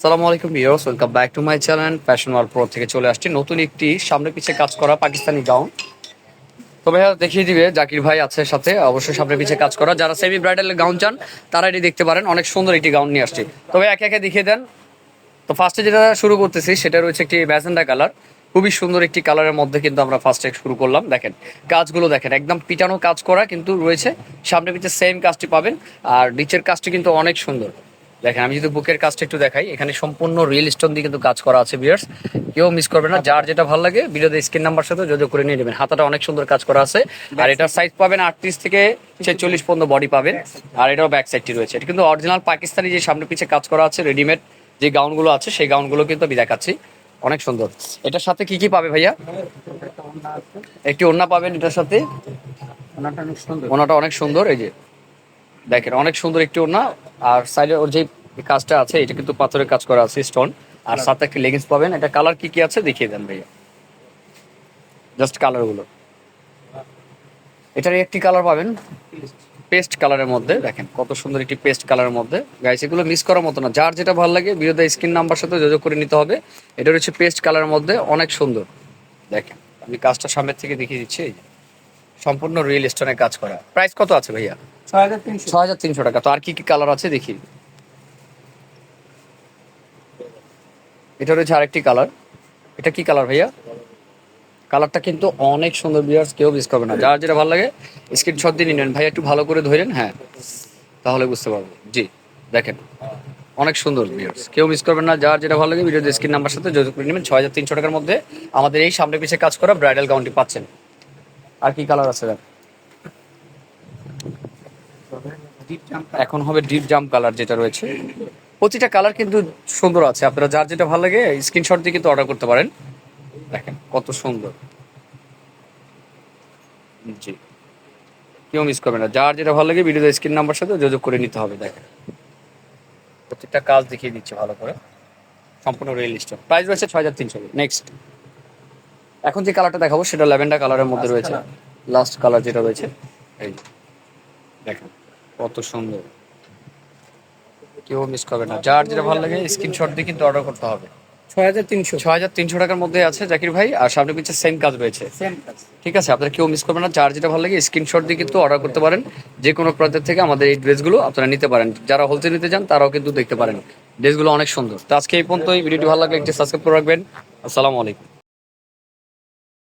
আসসালামু আলাইকুম viewers, welcome back to my channel fashion world pro থেকে চলে আসছি নতুন একটি সামনে পিছে কাজ করা পাকিস্তানি গাউন। তো ভাইয়া দেখিয়ে দিবে, জাকির ভাই আছে সাথে, অবশ্যই সামনে পিছে কাজ করা। যারা সেমি ব্রাইডাল গাউন চান তারা এটি দেখতে পারেন, অনেক সুন্দর একটি গাউন নিয়ে আসছি। তবে একে একে দেখিয়ে দেন। তো ফার্স্টে যেটা শুরু করতেছি সেটা রয়েছে একটি ম্যাজেন্ডা কালার, খুবই সুন্দর একটি কালারের মধ্যে কিন্তু আমরা ফার্স্টে শুরু করলাম। দেখেন কাজগুলো দেখেন, একদম পিটানো কাজ করা কিন্তু রয়েছে, সামনে পিছে সেম কাজটি পাবেন। আর নিচের কাজটি কিন্তু অনেক সুন্দর। দেখেন আমি যদি বুকের কাজটা একটু দেখাই, এখানে সম্পূর্ণ রিয়েল স্টোন দিয়ে কিন্তু কাজ করা আছে ভিউয়ার্স, কেউ মিস করবে না। যার যেটা ভালো লাগে ভিডিওতে স্ক্রিন নাম্বার সাথে যোগাযোগ করে নিয়ে নেবেন। হাতাটা অনেক সুন্দর কাজ করা আছে, আর এটার সাইজ পাবেন 38 থেকে 46 পর্যন্ত বডি পাবেন। আর এটাও ব্যাক সাইডটি রয়েছে। এটা কিন্তু অরিজিনাল পাকিস্তানি যে সামনে পিছে কাজ করা আছে, রেডিমেড যে গাউনগুলো আছে সেই গাউনগুলো কিন্তু আমি দেখাচ্ছি, অনেক সুন্দর। এটার সাথে কি কি পাবে ভাইয়া? একটি ওড়না পাবেন এটার সাথে, ওড়নাটা অনেক সুন্দর। এই যে দেখেন অনেক সুন্দর একটি ওড়না। আর সাইডে ওর যে কাজটা আছে এটা কিন্তু পাথরের কাজ করা আছে, স্টোন। আর সাথে একটি লেগিংস পাবেন। এটা কালার কি কি আছে দেখিয়ে দেন ভাইয়া, জাস্ট কালারগুলো। এটার একটি কালার পাবেন পেস্ট কালারের মধ্যে, দেখেন কত সুন্দর একটি পেস্ট কালারের মধ্যে। গাইস এগুলো মিস করার মতো না, যার যেটা ভালো লাগে ভিডিওতে স্ক্রিন নাম্বার সাথে যোগাযোগ করে নিতে হবে। এটা হচ্ছে পেস্ট কালারের মধ্যে, অনেক সুন্দর। দেখেন আমি কাজটা সামনের থেকে দেখিয়ে দিচ্ছি, এই যে সম্পূর্ণ রিয়েল স্টোনে কাজ করা। প্রাইস কত আছে ভাইয়া? 6,300 টাকা। তো আর কি কি কালার আছে দেখি। এটা রয়েছে আরেকটি কালার। এটা কি কালার ভাইয়া? কালারটা কিন্তু অনেক সুন্দর ভিউয়ার্স, কেউ মিস করবে না। যার যেটা ভালো লাগে স্ক্রিনশট দিয়ে নিন। ভাইয়া একটু ভালো করে ধরেন, হ্যাঁ তাহলে বুঝতে পারবো। জি দেখেন অনেক সুন্দর ভিউয়ার্স, কেউ মিস করবেন না। যার যেটা ভালো লাগে ভিডিওতে স্ক্রিন নাম্বার সাথে যোগাযোগ করে নেবেন। 6,300 টাকার মধ্যে আমাদের এই সামনে পিছে কাজ করা ব্রাইডাল গাউনটি পাচ্ছেন। আর কি কালার আছে? এখন হবে ডিপ জাম কালার যেটা রয়েছে। প্রতিটা কালার কিন্তু সুন্দর আছে, আপনারা যার যেটা ভালো লাগে স্ক্রিনশট দিয়ে কিন্তু অর্ডার করতে পারেন। দেখেন কত সুন্দর। জি কেউ মিস করবে না, যার যেটা ভালো লাগে ভিডিওতে স্ক্রিন নাম্বার সাথে যোগাযোগ করে নিতে হবে। দেখেন প্রত্যেকটা কাজ দেখিয়ে দিচ্ছে ভালো করে, সম্পূর্ণ রিয়েল স্টোন। প্রাইস রয়েছে 6,300। নেক্সট এখন যে কালারটা দেখাবো সেটা ল্যাভেন্ডার কালারের মধ্যে রয়েছে, লাস্ট কালার যেটা রয়েছে। এই যে, দেখেন কত সুন্দর, কেউ মিস করবে না। যার যেটা ভালো লাগে স্ক্রিনশট দিয়ে কিন্তু অর্ডার করতে হবে। 6,300 টাকার মধ্যে আছে জাকির ভাই, আর সামনে পিছে সেম কাজ রয়েছে। ঠিক আছে, আপনারা কেউ মিস করবেন না। যার যেটা ভালো লাগে স্ক্রিনশট দিয়ে কিন্তু অর্ডার করতে পারেন। যে কোনো প্রান্তের থেকে আমাদের এই ড্রেসগুলো আপনারা নিতে পারেন। যারা হোলসেল নিতে চান তারাও কিন্তু দেখতে পারেন, ড্রেসগুলো অনেক সুন্দর। তো আজকে এই পর্যন্ত, এই ভিডিওটি ভালো লাগলে একটু সাবস্ক্রাইব করে রাখবেন। আসসালামু আলাইকুম।